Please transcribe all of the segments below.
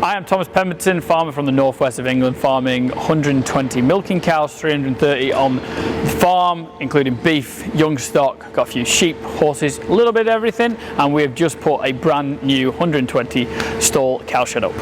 I am Tom Pemberton, farmer from the northwest of England, farming 120 milking cows, 330 on the farm, including beef, young stock, got a few sheep, horses, a little bit of everything, and we have just put a brand new 120 stall cow shed up.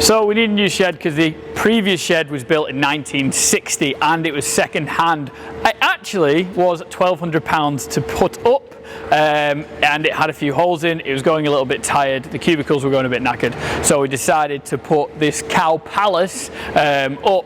So we need a new shed because the previous shed was built in 1960 and it was second hand. It actually was £1,200 to put up, and it had a few holes in. It was going a little bit tired, the cubicles were going a bit knackered, so we decided to put this cow palace up.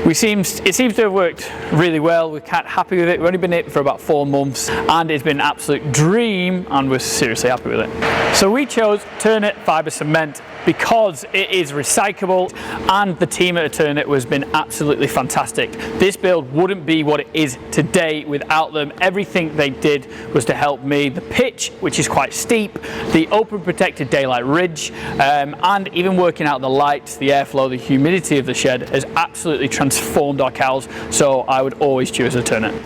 It seems to have worked really well. We're quite happy with it. We've only been in it for about 4 months and it's been an absolute dream and we're seriously happy with it. So we chose Eternit fibre cement because it is recyclable, and the team at Eternit has been absolutely fantastic. This build wouldn't be what it is today without them. Everything they did was to help me. The pitch, which is quite steep, the open protected daylight ridge, and even working out the lights, the airflow, the humidity of the shed has absolutely transformed our cows, so I would always choose Eternit.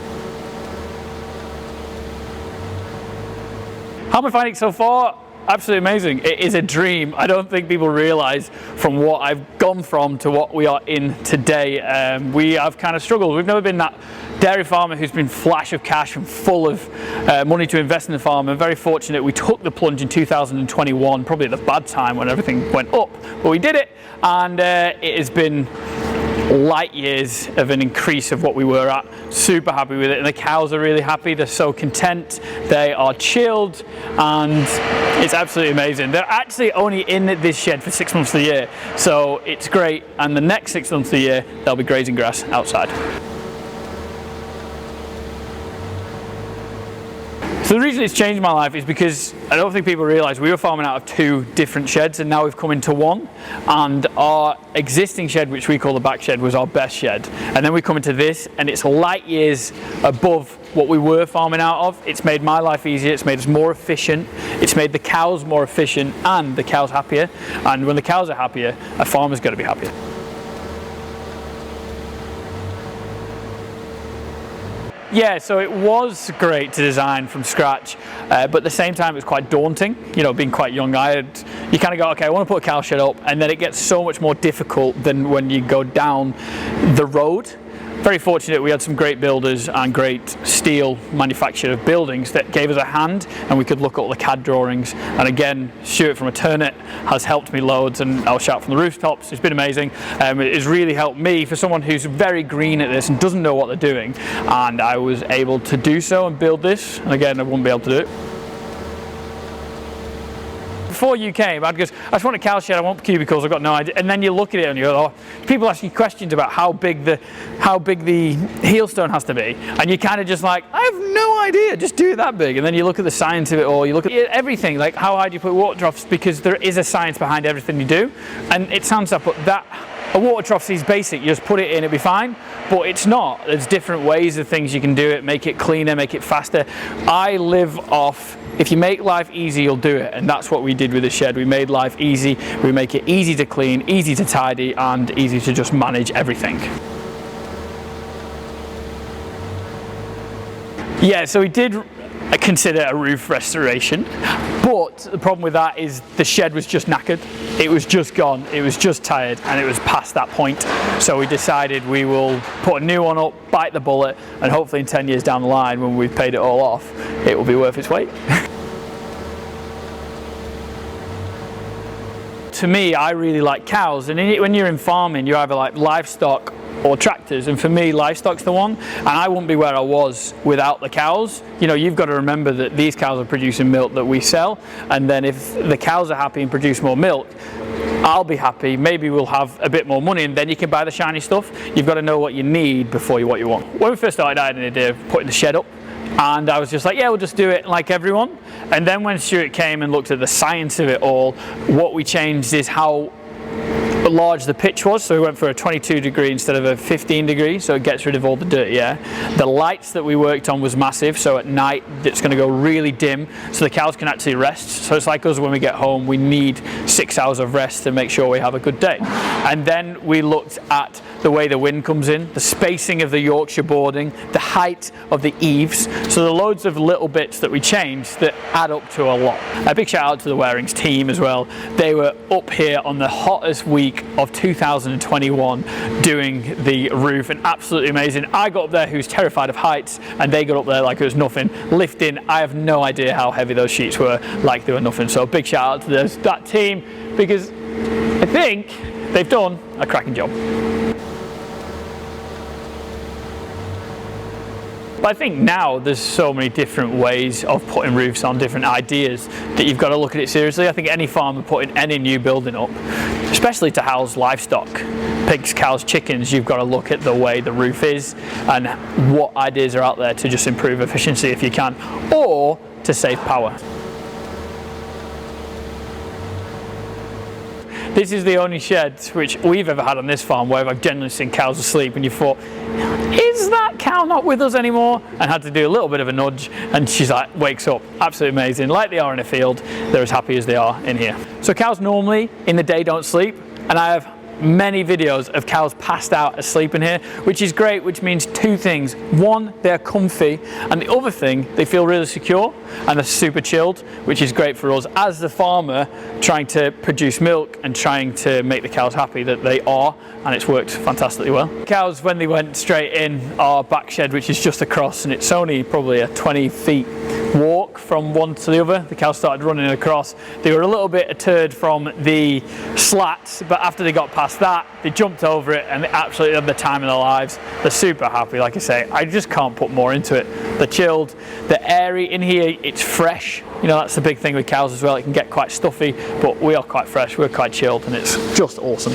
How am I finding it so far? Absolutely amazing. It is a dream. I don't think people realise from what I've gone from to what we are in today. We have kind of struggled. We've never been that dairy farmer who's been flash of cash and full of money to invest in the farm. I'm very fortunate we took the plunge in 2021, probably at the bad time when everything went up, but we did it, and it has been light years of an increase of what we were at. Super happy with it, and the cows are really happy. They're so content, they are chilled, and it's absolutely amazing. They're actually only in this shed for 6 months of the year, so it's great, and the next 6 months of the year they'll be grazing grass outside. So the reason it's changed my life is because I don't think people realise we were farming out of 2 different sheds and now we've come into one, and our existing shed, which we call the back shed, was our best shed, and then we come into this and it's light years above what we were farming out of. It's made my life easier, it's made us more efficient, it's made the cows more efficient and the cows happier, and when the cows are happier, a farmer's got to be happier. Yeah, so it was great to design from scratch, but at the same time it was quite daunting. You know, being quite young, you kind of go, okay, I want to put a cow shed up, and then it gets so much more difficult than when you go down the road. Very fortunate we had some great builders and great steel manufacturer of buildings that gave us a hand, and we could look at all the CAD drawings. And again, Stuart from Eternit has helped me loads, and I'll shout from the rooftops. It's been amazing. It has really helped me for someone who's very green at this and doesn't know what they're doing. And I was able to do so and build this. And again, I wouldn't be able to do it. Before you came, I'd go, I just want a cow shed, I want cubicles, I've got no idea. And then you look at it and you go, oh, people ask you questions about how big the heelstone has to be, and you're kind of just like, I have no idea, just do it that big. And then you look at the science of it all, you look at everything, like how high do you put water troughs, because there is a science behind everything you do. And it sounds like, but a water trough is basic, you just put it in, it'll be fine, but it's not. There's different ways of things you can do it, make it cleaner, make it faster. I live off, if you make life easy, you'll do it, and that's what we did with the shed. We made life easy, we make it easy to clean, easy to tidy, and easy to just manage everything. Yeah, so we did consider a roof restoration, but the problem with that is the shed was just knackered. It was just gone, it was just tired, and it was past that point. So we decided we will put a new one up, bite the bullet, and hopefully in 10 years down the line, when we've paid it all off, it will be worth its weight. To me, I really like cows, and when you're in farming, you either like livestock or tractors, and for me livestock's the one, and I wouldn't be where I was without the cows. You know, you've got to remember that these cows are producing milk that we sell, and then if the cows are happy and produce more milk, I'll be happy, maybe we'll have a bit more money, and then you can buy the shiny stuff. You've got to know what you need before what you want. When we first started, I had an idea of putting the shed up, and I was just like, yeah, we'll just do it like everyone. And then when Stuart came and looked at the science of it all, what we changed is how large the pitch was, so we went for a 22 degree instead of a 15 degree, so it gets rid of all the dirty air. The lights that we worked on was massive, so at night it's going to go really dim so the cows can actually rest. So it's like us when we get home, we need 6 hours of rest to make sure we have a good day. And then we looked at the way the wind comes in, the spacing of the Yorkshire boarding, the height of the eaves. So there are loads of little bits that we changed that add up to a lot. A big shout out to the Warings team as well. They were up here on the hottest week of 2021 doing the roof, and absolutely amazing. I got up there who's terrified of heights, and they got up there like it was nothing. Lifting, I have no idea how heavy those sheets were, like they were nothing. So big shout out to that team, because I think they've done a cracking job. But I think now there's so many different ways of putting roofs on, different ideas, that you've got to look at it seriously. I think any farmer putting any new building up, especially to house livestock, pigs, cows, chickens, you've got to look at the way the roof is and what ideas are out there to just improve efficiency if you can, or to save power. This is the only shed which we've ever had on this farm where I've generally seen cows asleep and you thought, is that cow not with us anymore? And had to do a little bit of a nudge, and she's like, wakes up. Absolutely amazing. Like they are in a field, they're as happy as they are in here. So cows normally in the day don't sleep, and I have many videos of cows passed out asleep in here, which is great, which means two things. One, they're comfy, and the other thing, they feel really secure and they're super chilled, which is great for us as the farmer trying to produce milk and trying to make the cows happy that they are, and it's worked fantastically well. Cows, when they went straight in our back shed, which is just across, and it's only probably a 20 feet walk from one to the other, the cows started running across. They were a little bit deterred from the slats, but after they got past that, they jumped over it and they absolutely had the time of their lives. They're super happy. Like I say, I just can't put more into it. They're chilled, they're airy in here, it's fresh. You know, that's the big thing with cows as well. It can get quite stuffy, but we are quite fresh, we're quite chilled, and it's just awesome.